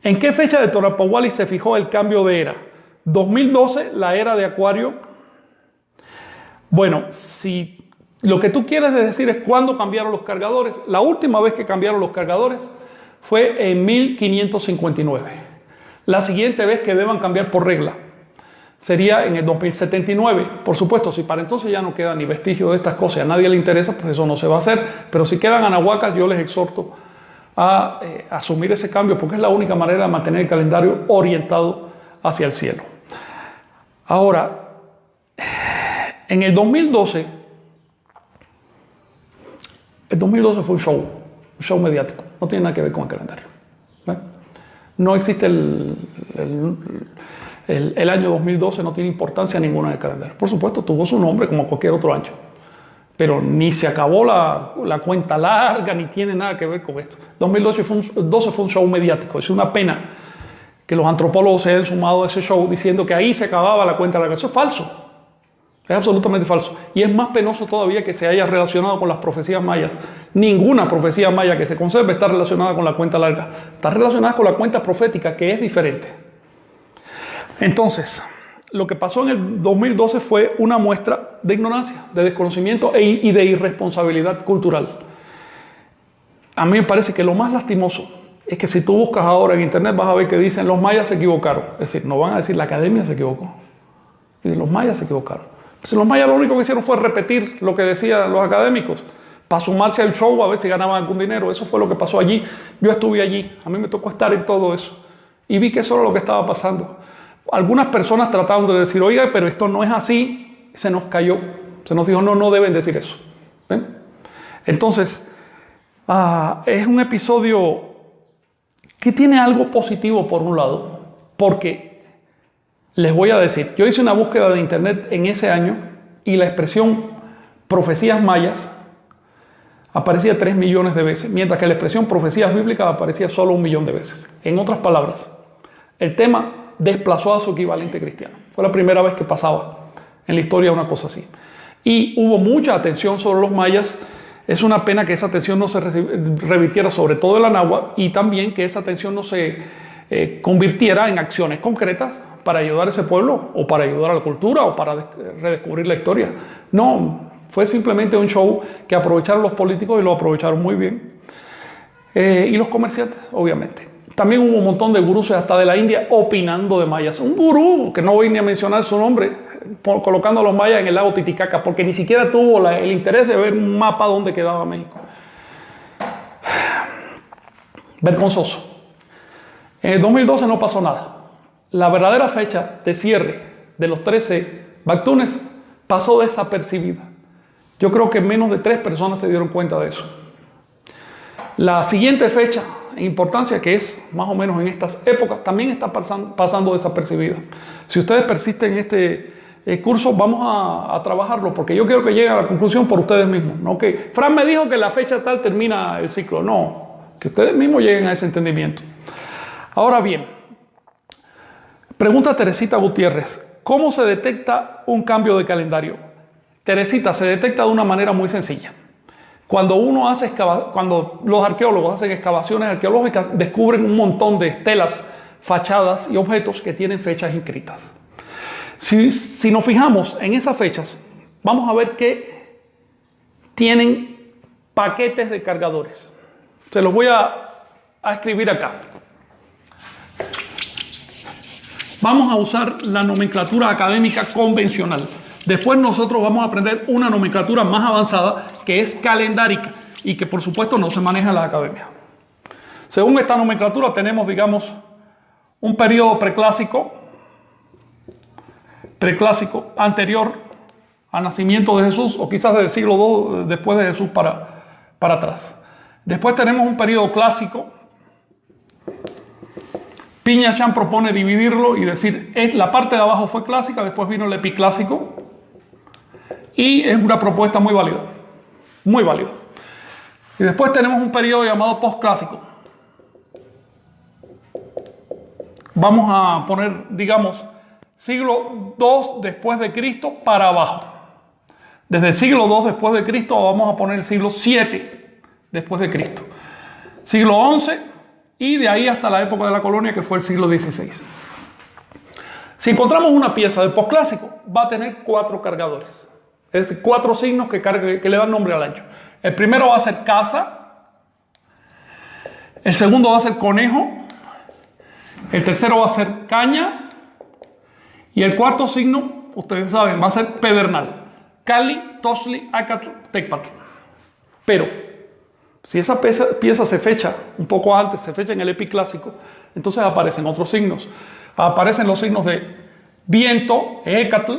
¿en qué fecha de Torapahuali se fijó el cambio de era? 2012, la era de Acuario. Bueno, si lo que tú quieres decir es cuándo cambiaron los cargadores, la última vez que cambiaron los cargadores fue en 1559. La siguiente vez que deban cambiar por regla sería en el 2079. Por supuesto, si para entonces ya no queda ni vestigio de estas cosas y a nadie le interesa, pues eso no se va a hacer. Pero si quedan anahuacas, yo les exhorto a asumir ese cambio porque es la única manera de mantener el calendario orientado hacia el cielo. Ahora, en el 2012 fue un show mediático, no tiene nada que ver con el calendario. No existe el año 2012, no tiene importancia ninguna en el calendario. Por supuesto, tuvo su nombre como cualquier otro año, pero ni se acabó la cuenta larga, ni tiene nada que ver con esto. 2012 fue un show mediático. Es una pena que los antropólogos se hayan sumado a ese show diciendo que ahí se acababa la cuenta larga. Eso es falso. Es absolutamente falso. Y es más penoso todavía que se haya relacionado con las profecías mayas. Ninguna profecía maya que se conserve está relacionada con la cuenta larga. Está relacionada con la cuenta profética, que es diferente. Entonces, lo que pasó en el 2012 fue una muestra de ignorancia, de desconocimiento y de irresponsabilidad cultural. A mí me parece que lo más lastimoso es que si tú buscas ahora en internet vas a ver que dicen los mayas se equivocaron. Es decir, no van a decir la academia se equivocó. Dicen los mayas se equivocaron. Pues los mayas lo único que hicieron fue repetir lo que decían los académicos para sumarse al show a ver si ganaban algún dinero. Eso fue lo que pasó allí. Yo estuve allí. A mí me tocó estar en todo eso. Y vi que eso era lo que estaba pasando. Algunas personas trataron de decir, oiga, pero esto no es así. Se nos cayó. Se nos dijo, no deben decir eso. ¿Ven? Entonces, es un episodio que tiene algo positivo por un lado, porque les voy a decir, yo hice una búsqueda de internet en ese año y la expresión profecías mayas aparecía 3 millones de veces, mientras que la expresión profecías bíblicas aparecía solo 1 millón de veces. En otras palabras, el tema desplazó a su equivalente cristiano. Fue la primera vez que pasaba en la historia una cosa así. Y hubo mucha atención sobre los mayas. Es una pena que esa atención no se revirtiera sobre todo el anáhuac y también que esa atención no se convirtiera en acciones concretas para ayudar a ese pueblo o para ayudar a la cultura o para redescubrir la historia. No, fue simplemente un show que aprovecharon los políticos y lo aprovecharon muy bien. Y los comerciantes, obviamente. También hubo un montón de gurús hasta de la India opinando de mayas. Un gurú, que no voy ni a mencionar su nombre, colocando a los mayas en el lago Titicaca, porque ni siquiera tuvo el interés de ver un mapa donde quedaba México. Vergonzoso. En el 2012 no pasó nada. La verdadera fecha de cierre de los 13 Bactunes pasó desapercibida. Yo creo que menos de 3 personas se dieron cuenta de eso. La siguiente fecha en importancia, que es más o menos en estas épocas, también está pasando desapercibida. Si ustedes persisten en este curso, vamos a trabajarlo, porque yo quiero que lleguen a la conclusión por ustedes mismos. No que Fran me dijo que la fecha tal termina el ciclo. No, que ustedes mismos lleguen a ese entendimiento. Ahora bien, pregunta Teresita Gutiérrez, ¿cómo se detecta un cambio de calendario? Teresita, se detecta de una manera muy sencilla. Cuando los arqueólogos hacen excavaciones arqueológicas, descubren un montón de estelas, fachadas y objetos que tienen fechas inscritas. Si nos fijamos en esas fechas, vamos a ver que tienen paquetes de cargadores. Se los voy a escribir acá. Vamos a usar la nomenclatura académica convencional. Después nosotros vamos a aprender una nomenclatura más avanzada que es calendárica y que por supuesto no se maneja en la academia. Según esta nomenclatura tenemos, digamos, un periodo preclásico anterior al nacimiento de Jesús o quizás del siglo II después de Jesús para atrás. Después tenemos un periodo clásico. Piña-Chan propone dividirlo y decir, la parte de abajo fue clásica, después vino el epiclásico. Y es una propuesta muy válida. Muy válida. Y después tenemos un periodo llamado postclásico. Vamos a poner, digamos, siglo II después de Cristo para abajo. Desde el siglo II después de Cristo vamos a poner el siglo VII después de Cristo. Siglo XI y de ahí hasta la época de la colonia, que fue el siglo XVI. Si encontramos una pieza del posclásico, va a tener 4 cargadores. Es decir, 4 signos que le dan nombre al año. El primero va a ser casa. El segundo va a ser conejo. El tercero va a ser caña. Y el cuarto signo, ustedes saben, va a ser pedernal. Cali, Toxtli, Acatl, Tecpatl. Pero, si esa pieza se fecha un poco antes, se fecha en el epiclásico, entonces aparecen otros signos. Aparecen los signos de viento, Ecatl,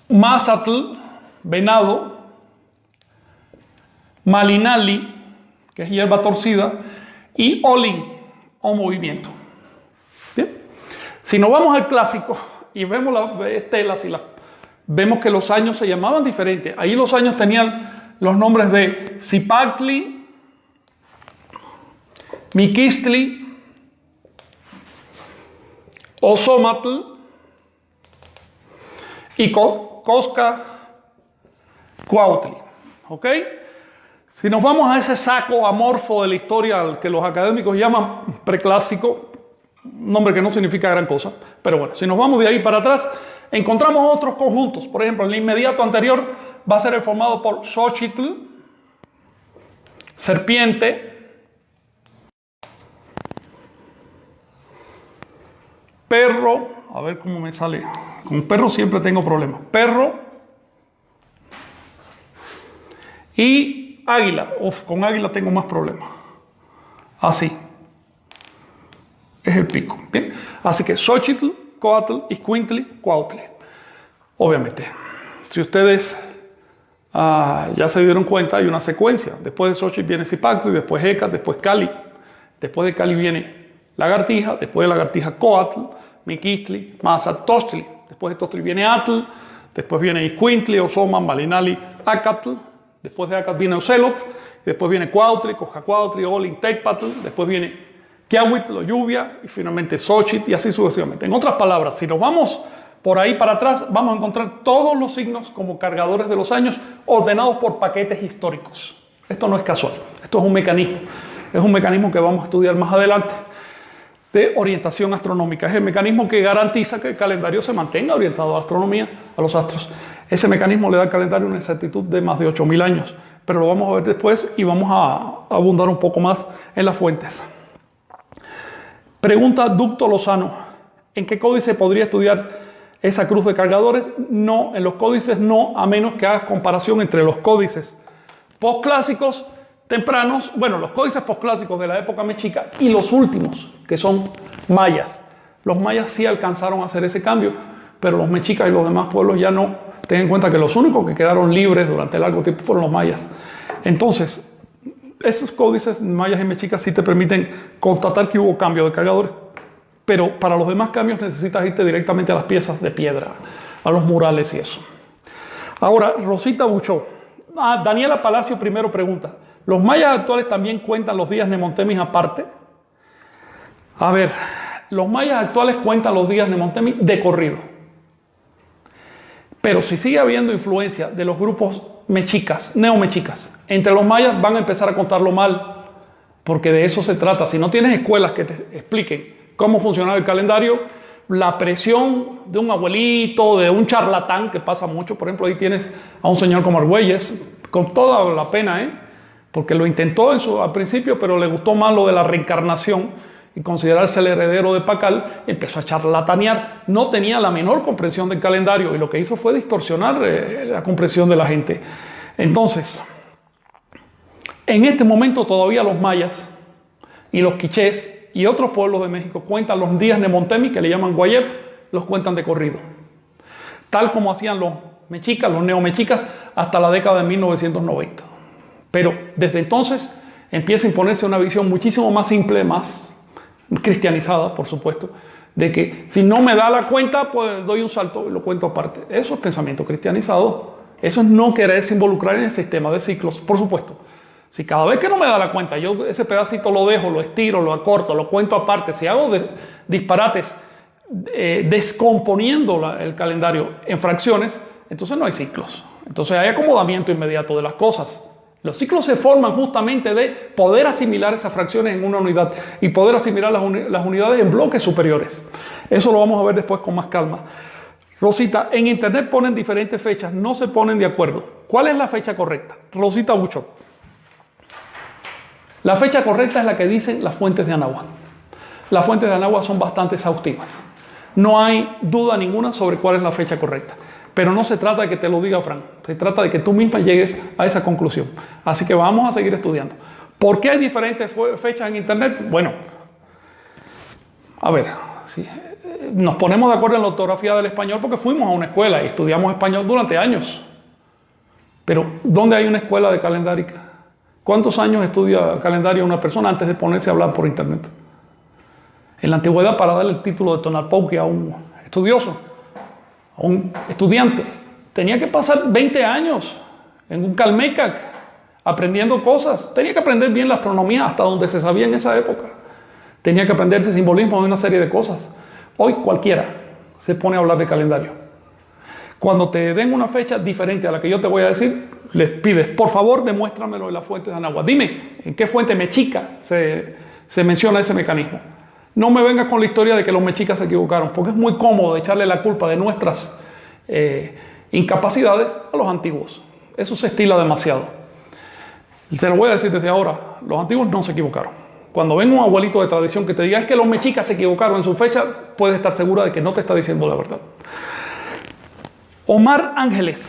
Mazatl, venado, Malinali, que es hierba torcida, y Olin, o movimiento. ¿Bien? Si nos vamos al clásico y vemos las estelas vemos que los años se llamaban diferentes. Ahí los años tenían los nombres de Zipactli, Miquistli, Osomatl y Cosca Cuautli. ¿Ok? Si nos vamos a ese saco amorfo de la historia al que los académicos llaman preclásico, nombre que no significa gran cosa, pero bueno, si nos vamos de ahí para atrás, encontramos otros conjuntos. Por ejemplo, el inmediato anterior va a ser el formado por Xochitl, serpiente, perro, a ver cómo me sale, con perro siempre tengo problemas, perro y águila. Uf, con águila tengo más problemas. Así es el pico. Bien, así que Xochitl, Coatl, Ixcuintli, Cuautli. Obviamente, si ustedes ya se dieron cuenta, hay una secuencia. Después de Xochitl viene Zipactli, después Ecatl, después Cali. Después de Cali viene lagartija, después de lagartija Coatl, Miquistli, Mazatl, Toxtli. Después de Toxtli viene Atl, después viene Ixcuintli, Osoma, Malinali, Acatl. Después de Acatl viene Ocelot, después viene Cuautli, Cojacuautli, Olin, Tecpatl, después viene Quiahuitl o lluvia y finalmente Xochitl y así sucesivamente. En otras palabras, si nos vamos por ahí para atrás, vamos a encontrar todos los signos como cargadores de los años ordenados por paquetes históricos. Esto no es casual, esto es un mecanismo. Es un mecanismo que vamos a estudiar más adelante de orientación astronómica. Es el mecanismo que garantiza que el calendario se mantenga orientado a la astronomía, a los astros. Ese mecanismo le da al calendario una exactitud de más de 8.000 años, pero lo vamos a ver después y vamos a abundar un poco más en las fuentes. Pregunta Ducto Lozano: ¿en qué códice podría estudiar esa cruz de cargadores? No, en los códices no, a menos que hagas comparación entre los códices posclásicos tempranos, bueno, los códices posclásicos de la época mexica y los últimos, que son mayas. Los mayas sí alcanzaron a hacer ese cambio, pero los mexicas y los demás pueblos ya no. Ten en cuenta que los únicos que quedaron libres durante largo tiempo fueron los mayas. Entonces, esos códices mayas y mexicas sí te permiten constatar que hubo cambio de cargadores, pero para los demás cambios necesitas irte directamente a las piezas de piedra, a los murales y eso. Ahora, Rosita Buchó. Daniela Palacio primero pregunta: ¿los mayas actuales también cuentan los días Nemontemis aparte? A ver, los mayas actuales cuentan los días Nemontemis de corrido. Pero si sigue habiendo influencia de los grupos mexicas, neomexicas, entre los mayas van a empezar a contarlo mal, porque de eso se trata. Si no tienes escuelas que te expliquen cómo funcionaba el calendario, la presión de un abuelito, de un charlatán, que pasa mucho. Por ejemplo, ahí tienes a un señor como Argüelles, con toda la pena, porque lo intentó al principio, pero le gustó más lo de la reencarnación y considerarse el heredero de Pacal, empezó a charlatanear. No tenía la menor comprensión del calendario y lo que hizo fue distorsionar la comprensión de la gente. Entonces, en este momento todavía los mayas y los quichés y otros pueblos de México cuentan los días Nemontemi, que le llaman Guayeb, los cuentan de corrido. Tal como hacían los mexicas, los neomexicas, hasta la década de 1990. Pero desde entonces empieza a imponerse una visión muchísimo más simple, más cristianizada, por supuesto, de que si no me da la cuenta, pues doy un salto y lo cuento aparte. Eso es pensamiento cristianizado. Eso es no quererse involucrar en el sistema de ciclos, por supuesto. Si cada vez que no me da la cuenta, yo ese pedacito lo dejo, lo estiro, lo acorto, lo cuento aparte, si hago disparates descomponiendo el calendario en fracciones, entonces no hay ciclos. Entonces hay acomodamiento inmediato de las cosas. Los ciclos se forman justamente de poder asimilar esas fracciones en una unidad y poder asimilar las unidades en bloques superiores. Eso lo vamos a ver después con más calma. Rosita, en internet ponen diferentes fechas, no se ponen de acuerdo. ¿Cuál es la fecha correcta? Rosita Bucho. La fecha correcta es la que dicen las fuentes de Anáhuac. Las fuentes de Anáhuac son bastante exhaustivas. No hay duda ninguna sobre cuál es la fecha correcta. Pero no se trata de que te lo diga Fran, se trata de que tú misma llegues a esa conclusión. Así que vamos a seguir estudiando. ¿Por qué hay diferentes fechas en internet? Bueno, a ver, sí, nos ponemos de acuerdo en la ortografía del español porque fuimos a una escuela y estudiamos español durante años. Pero, ¿dónde hay una escuela de calendárica? ¿Cuántos años estudia calendario una persona antes de ponerse a hablar por internet? En la antigüedad, para darle el título de tonalpauque a un estudioso, a un estudiante, tenía que pasar 20 años en un calmecac aprendiendo cosas. Tenía que aprender bien la astronomía hasta donde se sabía en esa época. Tenía que aprenderse simbolismo de una serie de cosas. Hoy cualquiera se pone a hablar de calendario. Cuando te den una fecha diferente a la que yo te voy a decir, les pides, por favor, demuéstramelo en las fuentes de Anáhuac. Dime, ¿en qué fuente mexica se menciona ese mecanismo? No me vengas con la historia de que los mexicas se equivocaron, porque es muy cómodo echarle la culpa de nuestras incapacidades a los antiguos. Eso se estila demasiado. Te lo voy a decir desde ahora, los antiguos no se equivocaron. Cuando venga un abuelito de tradición que te diga es que los mexicas se equivocaron en su fecha, puedes estar segura de que no te está diciendo la verdad. Omar Ángeles,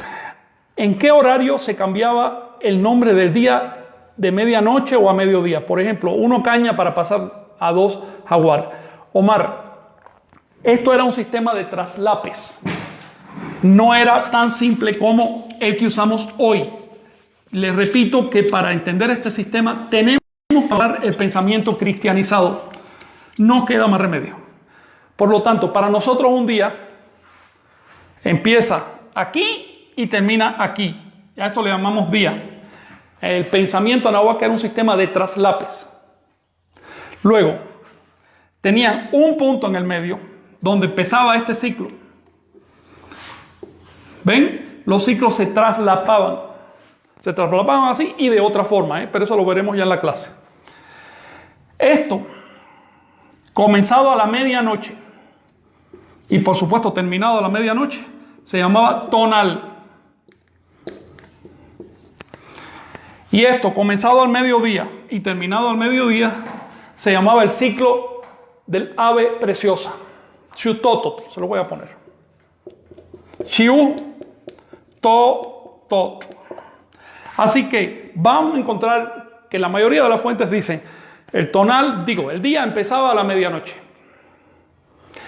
¿en qué horario se cambiaba el nombre del día de medianoche o a mediodía? Por ejemplo, 1 caña para pasar a 2 jaguar. Omar, esto era un sistema de traslapes. No era tan simple como el que usamos hoy. Les repito que para entender este sistema tenemos que hablar el pensamiento cristianizado. No queda más remedio. Por lo tanto, para nosotros un día empieza aquí y termina aquí. A esto le llamamos día. El pensamiento anáhuac era un sistema de traslapes. Luego, tenían un punto en el medio donde empezaba este ciclo. ¿Ven? Los ciclos se traslapaban. Se traslapaban así y de otra forma, pero eso lo veremos ya en la clase. Esto, comenzado a la medianoche y por supuesto terminado a la medianoche, se llamaba tonal. Y esto, comenzado al mediodía y terminado al mediodía, se llamaba el ciclo del ave preciosa. Xiutótot, se lo voy a poner. Xiutótot. Así que vamos a encontrar que la mayoría de las fuentes dicen el tonal, el día empezaba a la medianoche.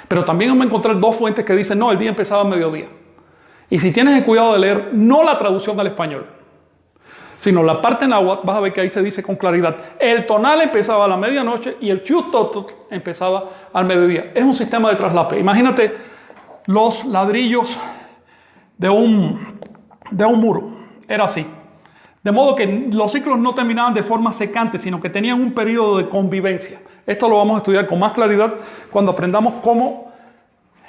Pero también vamos a encontrar 2 fuentes que dicen no, el día empezaba a mediodía. Y si tienes el cuidado de leer no la traducción al español, sino la parte náhuatl, vas a ver que ahí se dice con claridad. El tonal empezaba a la medianoche y el xiutótot empezaba al mediodía. Es un sistema de traslape. Imagínate los ladrillos de un muro. Era así. De modo que los ciclos no terminaban de forma secante, sino que tenían un periodo de convivencia. Esto lo vamos a estudiar con más claridad cuando aprendamos cómo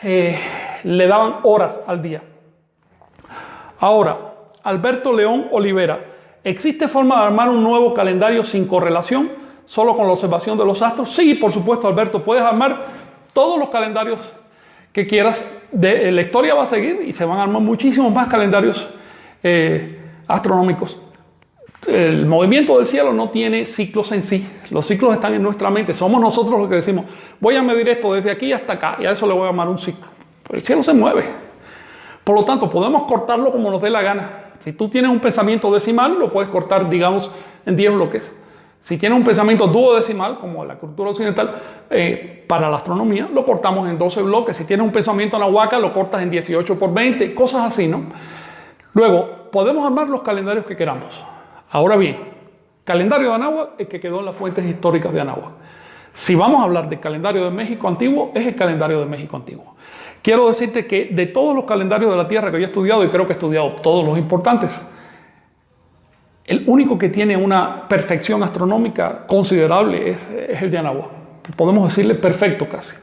le daban horas al día. Ahora, Alberto León Olivera. ¿Existe forma de armar un nuevo calendario sin correlación, solo con la observación de los astros? Sí, por supuesto, Alberto. Puedes armar todos los calendarios que quieras. La historia va a seguir y se van a armar muchísimos más calendarios astronómicos. El movimiento del cielo no tiene ciclos en sí. Los ciclos están en nuestra mente. Somos nosotros los que decimos, voy a medir esto desde aquí hasta acá y a eso le voy a llamar un ciclo. Pero el cielo se mueve. Por lo tanto, podemos cortarlo como nos dé la gana. Si tú tienes un pensamiento decimal, lo puedes cortar, digamos, en 10 bloques. Si tienes un pensamiento duodecimal, como la cultura occidental, para la astronomía, lo cortamos en 12 bloques. Si tienes un pensamiento nahuaca, lo cortas en 18 por 20, cosas así, ¿no? Luego, podemos armar los calendarios que queramos. Ahora bien, calendario de Anáhuac es el que quedó en las fuentes históricas de Anáhuac. Si vamos a hablar del calendario de México antiguo, es el calendario de México antiguo. Quiero decirte que de todos los calendarios de la Tierra que yo he estudiado, y creo que he estudiado todos los importantes, el único que tiene una perfección astronómica considerable es el de Anáhuac. Podemos decirle perfecto casi.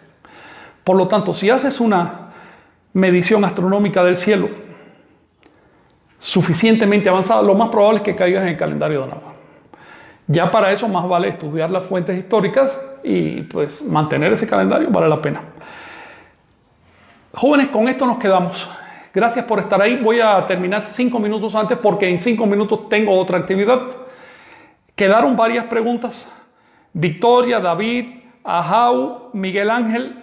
Por lo tanto, si haces una medición astronómica del cielo suficientemente avanzada, lo más probable es que caigas en el calendario de Nahuatl. Ya para eso más vale estudiar las fuentes históricas y pues mantener ese calendario vale la pena. Jóvenes, con esto nos quedamos. Gracias por estar ahí. Voy a terminar 5 minutos antes porque en 5 minutos tengo otra actividad. Quedaron varias preguntas. Victoria, David, Ahau, Miguel Ángel,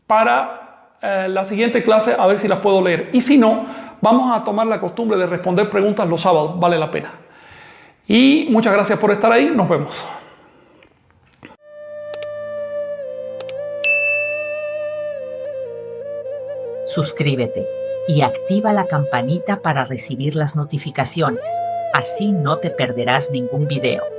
para la siguiente clase, a ver si las puedo leer. Y si no, vamos a tomar la costumbre de responder preguntas los sábados. Vale la pena. Y muchas gracias por estar ahí. Nos vemos. Suscríbete y activa la campanita para recibir las notificaciones. Así no te perderás ningún video.